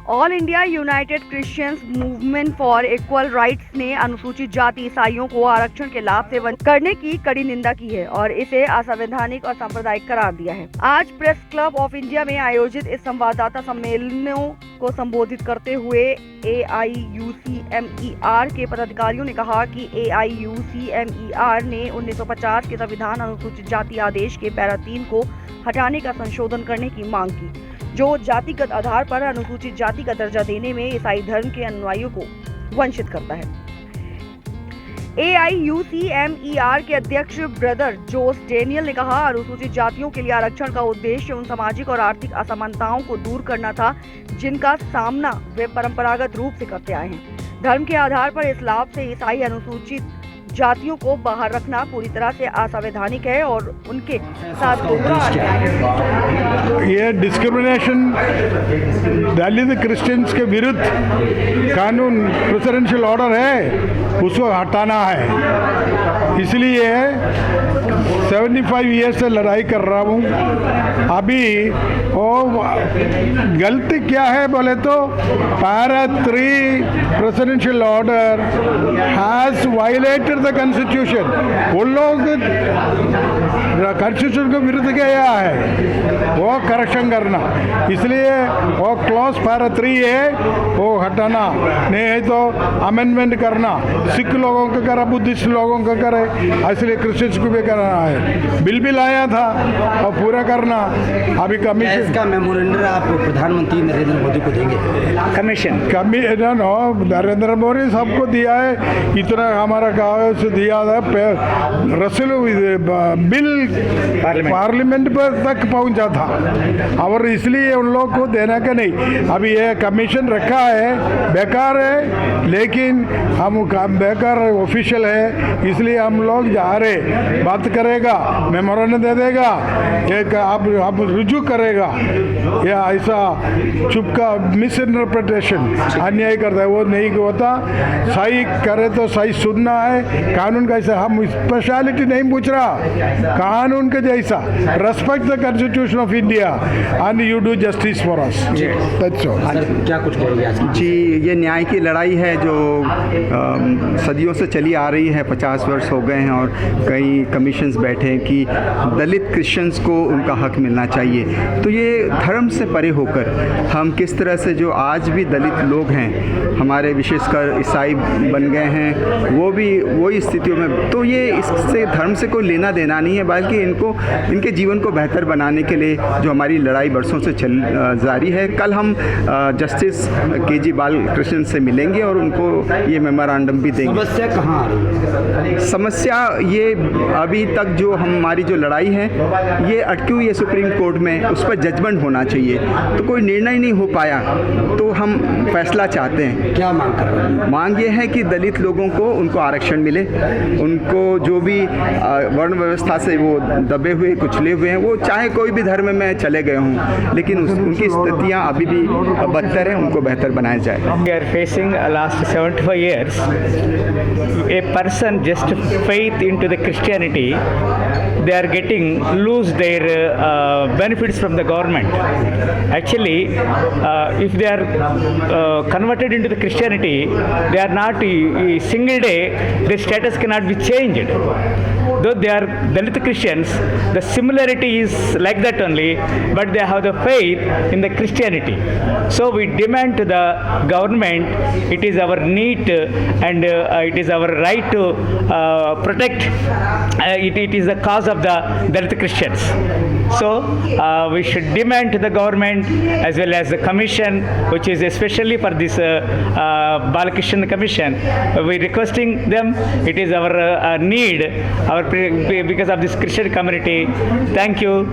All India United Christians movement for equal rights ने अनुसूचित जाति ईसाइयों को आरक्षण के लाभ से वंचित करने की कड़ी निंदा की है और इसे असंवैधानिक और सांप्रदायिक करार दिया है। आज प्रेस क्लब ऑफ इंडिया में आयोजित इस संवाददाता सम्मेलनों को संबोधित करते हुए AIUCMER के पदाधिकारियों ने कहा कि AIUCMER ने 1950 के संविधान अनुसूचित जाति आदेश के पैरा 3 को हटाने का संशोधन करने की मांग की, जो जातिगत आधार पर अनुसूचित जाति का दर्जा देने में ईसाई धर्म के अनुयायियों को वंचित करता है। AIUCMER के अध्यक्ष ब्रदर जोस डेनियल ने कहा, अनुसूचित जातियों के लिए आरक्षण का उद्देश्य उन सामाजिक और आर्थिक असमानताओं को दूर करना था जिनका सामना वे परंपरागत रूप से करते आए हैं। धर्म के आधार पर इस लाभ से ईसाई अनुसूचित जातियों को बाहर रखना पूरी तरह से असंवैधानिक है और उनके साथ ये डिस्क्रिमिनेशन दलित क्रिश्चियंस के विरुद्ध कानून प्रेसिडेंशियल ऑर्डर है, उसको हटाना है। इसलिए 75 ईयर्स से लड़ाई कर रहा हूँ। अभी वो गलती क्या है बोले तो para 3 presidential order has violated the constitution. उन लोग कॉन्स्टिट्यूशन को विरुद्ध गया है, वो करेक्शन करना। इसलिए वो क्लॉज पैरा 3 है, वो हटाना, नहीं है तो अमेंडमेंट करना। सिख लोगों को करा, बुद्धिस्ट लोगों को करे, इसलिए क्रिश्चियंस को भी करना है। बिल भी लाया था और पूरा करना। अभी कमीशन इसका मेमोरेंडम आप प्रधानमंत्री नरेंद्र मोदी को देंगे? कमीशन नरेंद्र मोदी सबको दिया है, इतना हमारा कागज से दिया था। बिल पार्लियामेंट पर तक पहुंचा था और इसलिए उन लोग को देना का नहीं। अभी ये कमीशन रखा है, बेकार है, लेकिन हम बेकार ऑफिशियल है, इसलिए हम लोग जा रहे, बात करेगा, मेमोरेंडम दे देगा, एक अब रुजू करेगा। या ऐसा चुपका मिस इंटरप्रिटेशन अन्याय करता है, वो नहीं होता। सही करे तो सही सुनना है। कानून का ऐसा हम स्पेशलिटी नहीं पूछ रहा, कानून के जैसा respect the constitution of India and you do justice for us. क्या कुछ करेंगे जी? ये न्याय की लड़ाई है जो सदियों से चली आ रही है, 50 वर्ष हो गए हैं और कई कमीशंस बैठे हैं कि दलित क्रिश्चियंस को उनका हक मिलना चाहिए। तो ये धर्म से परे होकर हम किस तरह से जो आज भी दलित लोग हैं, हमारे विशेषकर ईसाई बन गए हैं, वो भी वही स्थितियों में, तो ये इससे धर्म से कोई लेना देना नहीं है, बल्कि इनके जीवन को बेहतर बनाने के लिए जो हमारी लड़ाई बरसों से जारी है। कल हम जस्टिस KG बालकृष्णन से मिलेंगे और उनको ये मेमोरेंडम भी देंगे। समस्या कहाँ आ रही है? समस्या ये अभी तक जो हमारी जो लड़ाई है ये अटकी हुई है सुप्रीम कोर्ट में, उस पर जजमेंट होना चाहिए, तो कोई निर्णय नहीं हो पाया, तो हम फैसला चाहते हैं। क्या मांग कर रहे हैं? मांग ये है कि दलित लोगों को उनको आरक्षण मिले, उनको जो भी वर्ण व्यवस्था से वो दबे हुए कुचले हुए हैं, वो चाहे कोई भी धर्म में चले गए हों, लेकिन उनकी स्थितियाँ अभी भी बदतर हैं, उनको बेहतर बनाया जाए। We are facing last 75 years a person just faith into the Christianity, they are getting lose their benefits from the government. Actually, if they are converted into the Christianity, they are not a single day their status cannot be changed. Though they are Dalit Christians, the similarity is like that only, but they have the faith in the Christianity. So we demand to the government, it is our need and it is our right to protect. It is the cause of the Dalit Christians. So we should demand to the government as well as the commission, which is especially for this Balakrishnan Commission. We requesting them. It is our need, because of this Christian community. Thank you.